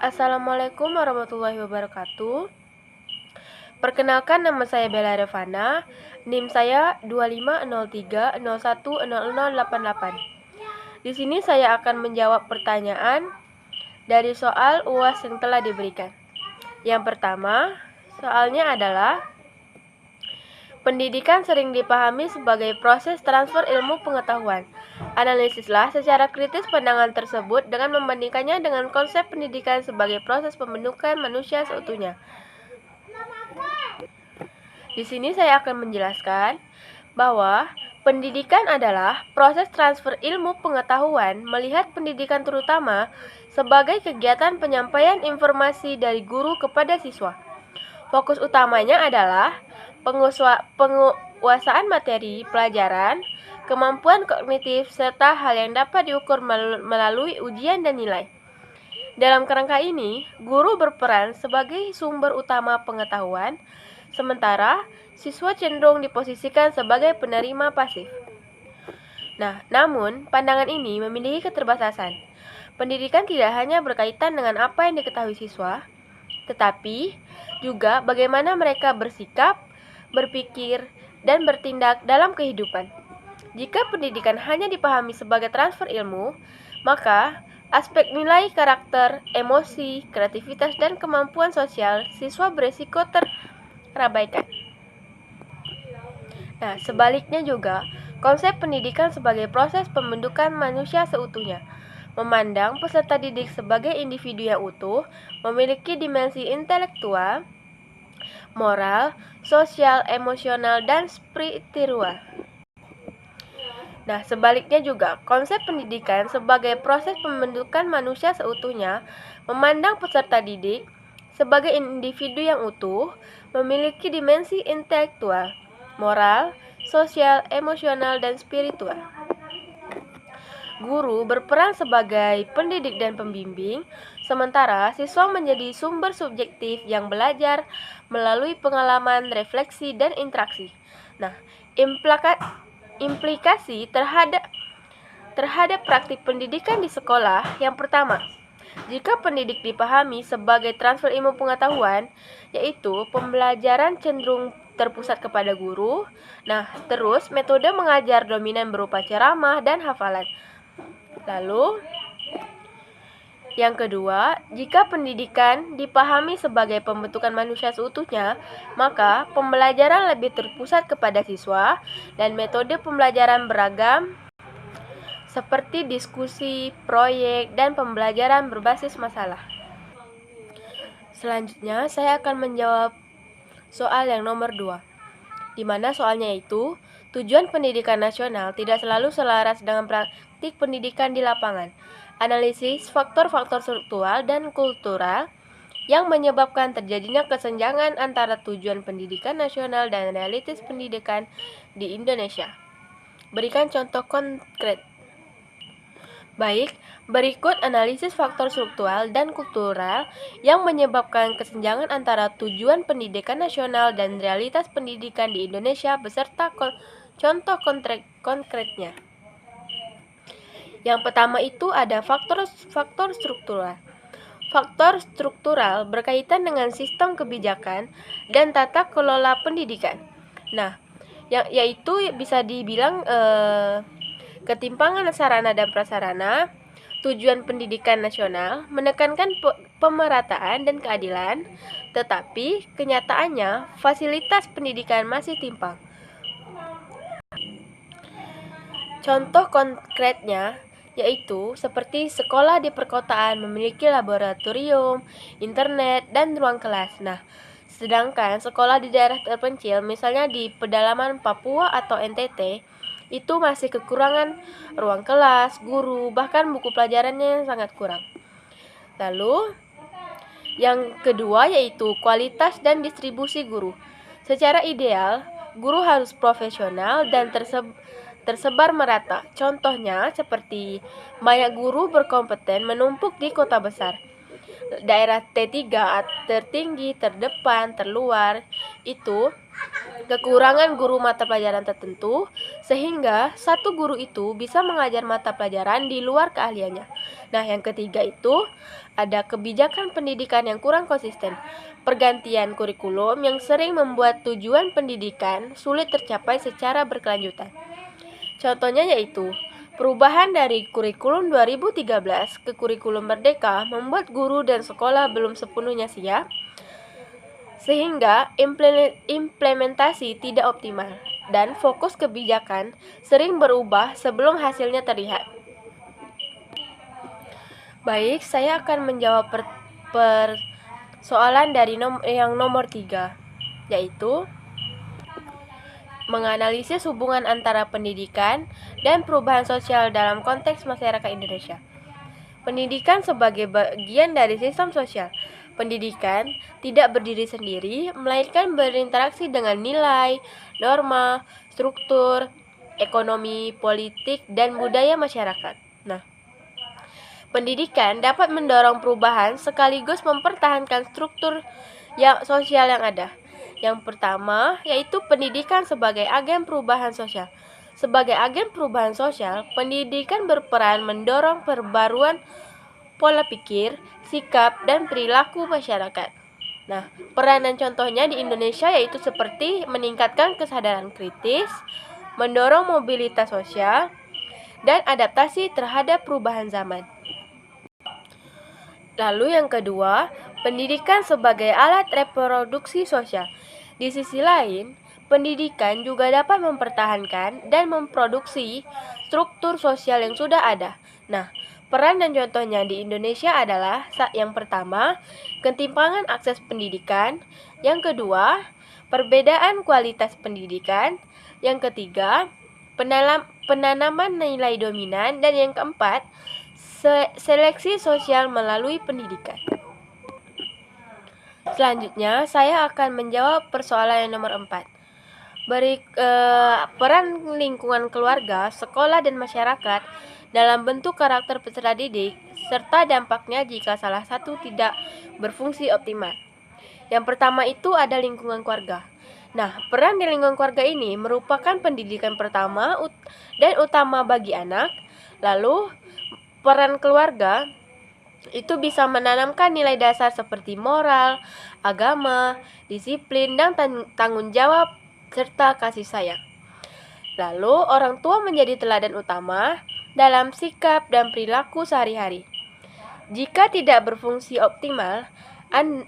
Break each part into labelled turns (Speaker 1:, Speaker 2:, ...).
Speaker 1: Assalamualaikum warahmatullahi wabarakatuh. Perkenalkan, nama saya Bella Revana. NIM saya 2503010088. Di sini saya akan menjawab pertanyaan dari soal UAS yang telah diberikan. Yang pertama, soalnya adalah pendidikan sering dipahami sebagai proses transfer ilmu pengetahuan. Analisislah secara kritis pandangan tersebut dengan membandingkannya dengan konsep pendidikan sebagai proses pembentukan manusia seutuhnya. Di sini saya akan menjelaskan bahwa pendidikan adalah proses transfer ilmu pengetahuan, melihat pendidikan terutama sebagai kegiatan penyampaian informasi dari guru kepada siswa. Fokus utamanya adalah penguasaan materi pelajaran, kemampuan kognitif, serta hal yang dapat diukur melalui ujian dan nilai. Dalam kerangka ini, guru berperan sebagai sumber utama pengetahuan, sementara siswa cenderung diposisikan sebagai penerima pasif. Namun, pandangan ini memiliki keterbatasan. Pendidikan tidak hanya berkaitan dengan apa yang diketahui siswa, tetapi juga bagaimana mereka bersikap, berpikir, dan bertindak dalam kehidupan. Jika pendidikan hanya dipahami sebagai transfer ilmu, maka aspek nilai, karakter, emosi, kreativitas, dan kemampuan sosial siswa beresiko terabaikan. Sebaliknya juga, konsep pendidikan sebagai proses pembentukan manusia seutuhnya, memandang peserta didik sebagai individu yang utuh, memiliki dimensi intelektual, moral, sosial, emosional, dan spiritual. Sebaliknya juga, konsep pendidikan sebagai proses pembentukan manusia seutuhnya, memandang peserta didik sebagai individu yang utuh, memiliki dimensi intelektual, moral, sosial, emosional, dan spiritual. Guru berperan sebagai pendidik dan pembimbing, sementara siswa menjadi sumber subjektif yang belajar melalui pengalaman, refleksi, dan interaksi. Implikasi terhadap praktik pendidikan di sekolah. Yang pertama, jika pendidik dipahami sebagai transfer ilmu pengetahuan, yaitu pembelajaran cenderung terpusat kepada guru. Terus metode mengajar dominan berupa ceramah dan hafalan. Lalu, yang kedua, jika pendidikan dipahami sebagai pembentukan manusia seutuhnya, maka pembelajaran lebih terpusat kepada siswa dan metode pembelajaran beragam seperti diskusi, proyek, dan pembelajaran berbasis masalah. Selanjutnya, saya akan menjawab soal yang nomor 2, di mana soalnya itu, tujuan pendidikan nasional tidak selalu selaras dengan praktik pendidikan di lapangan. Analisis faktor-faktor struktural dan kultural yang menyebabkan terjadinya kesenjangan antara tujuan pendidikan nasional dan realitas pendidikan di Indonesia. Berikan contoh konkret. Baik, berikut analisis faktor struktural dan kultural yang menyebabkan kesenjangan antara tujuan pendidikan nasional dan realitas pendidikan di Indonesia beserta contoh konkretnya. Yang pertama itu ada faktor struktural. Faktor struktural berkaitan dengan sistem kebijakan dan tata kelola pendidikan. Yaitu bisa dibilang ketimpangan sarana dan prasarana. Tujuan pendidikan nasional menekankan pemerataan dan keadilan, tetapi kenyataannya fasilitas pendidikan masih timpang. Contoh konkretnya yaitu seperti sekolah di perkotaan memiliki laboratorium, internet, dan ruang kelas. Sedangkan sekolah di daerah terpencil, misalnya di pedalaman Papua atau NTT, itu masih kekurangan ruang kelas, guru, bahkan buku pelajarannya yang sangat kurang. Lalu, yang kedua yaitu kualitas dan distribusi guru. Secara ideal, guru harus profesional dan tersebar merata. Contohnya seperti banyak guru berkompeten menumpuk di kota besar. Daerah T3 tertinggi, terdepan, terluar, itu kekurangan guru mata pelajaran tertentu, sehingga satu guru itu bisa mengajar mata pelajaran di luar keahliannya. Nah, yang ketiga itu ada kebijakan pendidikan yang kurang konsisten. Pergantian kurikulum yang sering membuat tujuan pendidikan sulit tercapai secara berkelanjutan. Contohnya yaitu perubahan dari kurikulum 2013 ke kurikulum Merdeka membuat guru dan sekolah belum sepenuhnya siap, sehingga implementasi tidak optimal dan fokus kebijakan sering berubah sebelum hasilnya terlihat. Baik, saya akan menjawab persoalan dari yang nomor 3, yaitu menganalisis hubungan antara pendidikan dan perubahan sosial dalam konteks masyarakat Indonesia. Pendidikan sebagai bagian dari sistem sosial. Pendidikan tidak berdiri sendiri, melainkan berinteraksi dengan nilai, norma, struktur, ekonomi, politik, dan budaya masyarakat. Nah, pendidikan dapat mendorong perubahan sekaligus mempertahankan struktur sosial yang ada. Yang pertama, yaitu pendidikan sebagai agen perubahan sosial. Sebagai agen perubahan sosial, pendidikan berperan mendorong perbaruan pola pikir, sikap, dan perilaku masyarakat. Nah, peranan contohnya di Indonesia yaitu seperti meningkatkan kesadaran kritis, mendorong mobilitas sosial, dan adaptasi terhadap perubahan zaman. Lalu yang kedua, pendidikan sebagai alat reproduksi sosial. Di sisi lain, pendidikan juga dapat mempertahankan dan memproduksi struktur sosial yang sudah ada. Nah, peran dan contohnya di Indonesia adalah yang pertama, ketimpangan akses pendidikan, yang kedua, perbedaan kualitas pendidikan, yang ketiga, penanaman nilai dominan, dan yang keempat, seleksi sosial melalui pendidikan. Selanjutnya, saya akan menjawab persoalan yang nomor 4. Peran lingkungan keluarga, sekolah, dan masyarakat dalam bentuk karakter peserta didik, serta dampaknya jika salah satu tidak berfungsi optimal. Yang pertama itu ada lingkungan keluarga. Nah, peran di lingkungan keluarga ini merupakan pendidikan pertama dan utama bagi anak. Lalu, peran keluarga itu bisa menanamkan nilai dasar seperti moral, agama, disiplin, dan tanggung jawab, serta kasih sayang. Lalu, orang tua menjadi teladan utama dalam sikap dan perilaku sehari-hari. Jika tidak berfungsi optimal,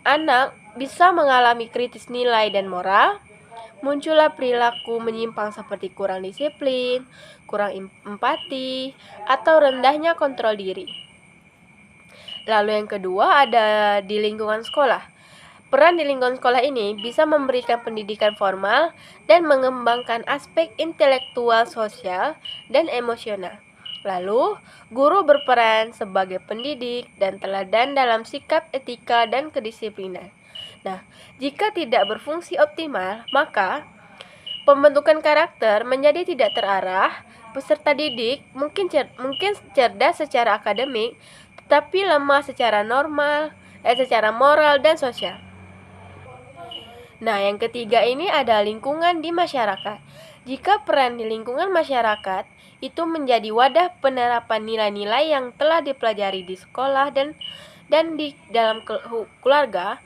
Speaker 1: anak bisa mengalami kritis nilai dan moral, muncullah perilaku menyimpang seperti kurang disiplin, kurang empati, atau rendahnya kontrol diri. Lalu yang kedua ada di lingkungan sekolah. Peran di lingkungan sekolah ini bisa memberikan pendidikan formal dan mengembangkan aspek intelektual, sosial, dan emosional. Lalu, guru berperan sebagai pendidik dan teladan dalam sikap, etika, dan kedisiplinan. Nah, jika tidak berfungsi optimal, maka pembentukan karakter menjadi tidak terarah. Peserta didik mungkin cerdas secara akademik, tetapi lemah secara secara moral dan sosial. Nah, yang ketiga ini ada lingkungan di masyarakat. Jika peran di lingkungan masyarakat itu menjadi wadah penerapan nilai-nilai yang telah dipelajari di sekolah dan di dalam keluarga,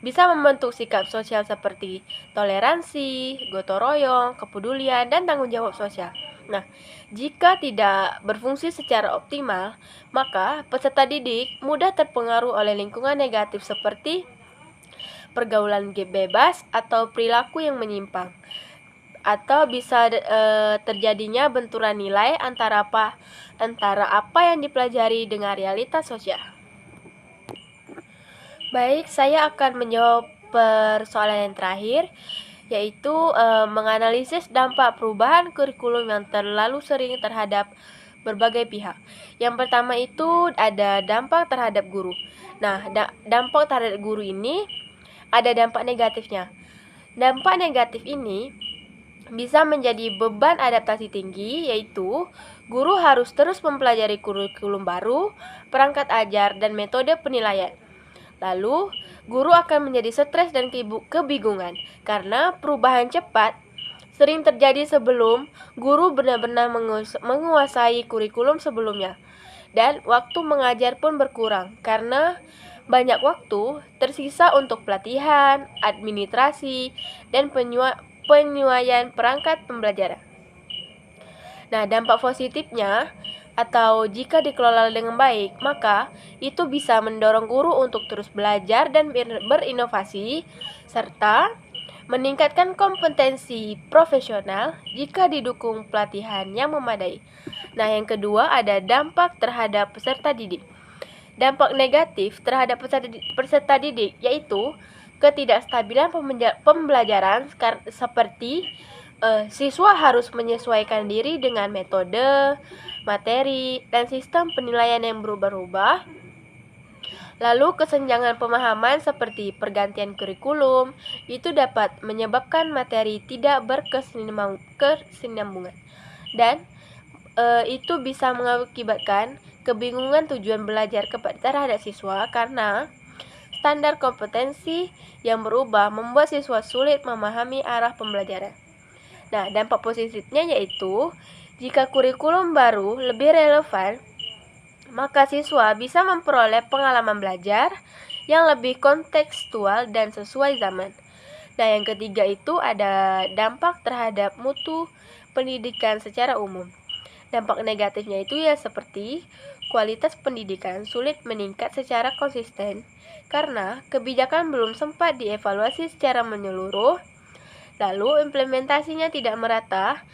Speaker 1: bisa membentuk sikap sosial seperti toleransi, gotong royong, kepedulian, dan tanggung jawab sosial. Nah, jika tidak berfungsi secara optimal, maka peserta didik mudah terpengaruh oleh lingkungan negatif seperti pergaulan bebas atau perilaku yang menyimpang, atau bisa terjadinya benturan nilai antara apa yang dipelajari dengan realitas sosial. Baik, saya akan menjawab persoalan yang terakhir, yaitu menganalisis dampak perubahan kurikulum yang terlalu sering terhadap berbagai pihak. Yang pertama itu ada dampak terhadap guru. Nah, dampak terhadap guru ini ada dampak negatifnya. Dampak negatif ini bisa menjadi beban adaptasi tinggi, yaitu guru harus terus mempelajari kurikulum baru, perangkat ajar, dan metode penilaian. Lalu, guru akan menjadi stres dan kebingungan karena perubahan cepat sering terjadi sebelum guru benar-benar menguasai kurikulum sebelumnya. dan waktu mengajar pun berkurang karena banyak waktu tersisa untuk pelatihan, administrasi, dan penyesuaian perangkat pembelajaran. Nah, dampak positifnya atau jika dikelola dengan baik, maka itu bisa mendorong guru untuk terus belajar dan berinovasi serta meningkatkan kompetensi profesional jika didukung pelatihan yang memadai. Nah, yang kedua ada dampak terhadap peserta didik. Dampak negatif terhadap peserta didik yaitu ketidakstabilan pembelajaran seperti siswa harus menyesuaikan diri dengan metode, materi, dan sistem penilaian yang berubah-ubah. Lalu kesenjangan pemahaman seperti pergantian kurikulum itu dapat menyebabkan materi tidak berkesinambungan dan itu bisa mengakibatkan kebingungan tujuan belajar terhadap siswa karena standar kompetensi yang berubah membuat siswa sulit memahami arah pembelajaran. Nah, dampak positifnya yaitu jika kurikulum baru lebih relevan, maka siswa bisa memperoleh pengalaman belajar yang lebih kontekstual dan sesuai zaman. Nah, yang ketiga itu ada dampak terhadap mutu pendidikan secara umum. Dampak negatifnya itu ya seperti kualitas pendidikan sulit meningkat secara konsisten karena kebijakan belum sempat dievaluasi secara menyeluruh, lalu implementasinya tidak merata,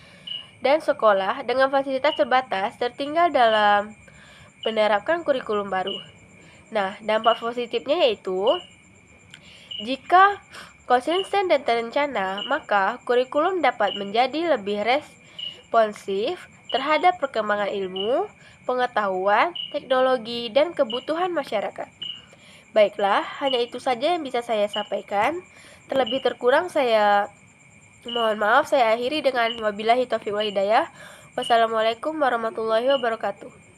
Speaker 1: dan sekolah dengan fasilitas terbatas tertinggal dalam menerapkan kurikulum baru. Nah, dampak positifnya yaitu jika konsisten dan terencana, maka kurikulum dapat menjadi lebih responsif terhadap perkembangan ilmu, pengetahuan, teknologi, dan kebutuhan masyarakat. Baiklah, hanya itu saja yang bisa saya sampaikan. Terlebih terkurang saya mohon maaf, saya akhiri dengan wabillahi taufiq wal hidayah. Wassalamualaikum warahmatullahi wabarakatuh.